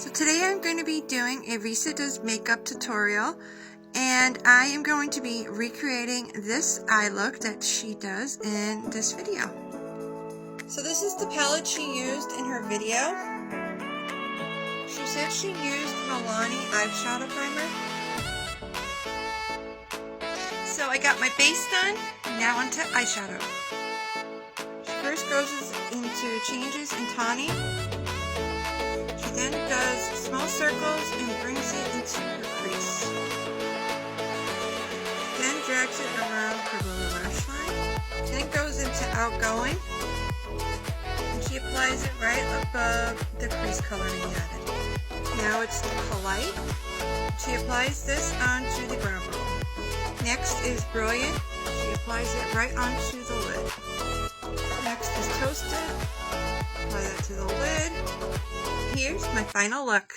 So today I'm going to be doing a Risa Does Makeup tutorial, and I am going to be recreating this eye look that she does in this video. So this is the palette she used in her video. She said she used Milani Eyeshadow Primer. So I got my base done, now onto eyeshadow. She first goes into changes in tawny. She then does small circles and brings it into her crease. Then drags it around her lower lash line. Then goes into outgoing. And she applies it right above the crease coloring we added. Now it's the polite. She applies this onto the brow bone. Next is brilliant. She applies it right onto the lid. Next is toasted. Apply that to the lid. Here's my final look.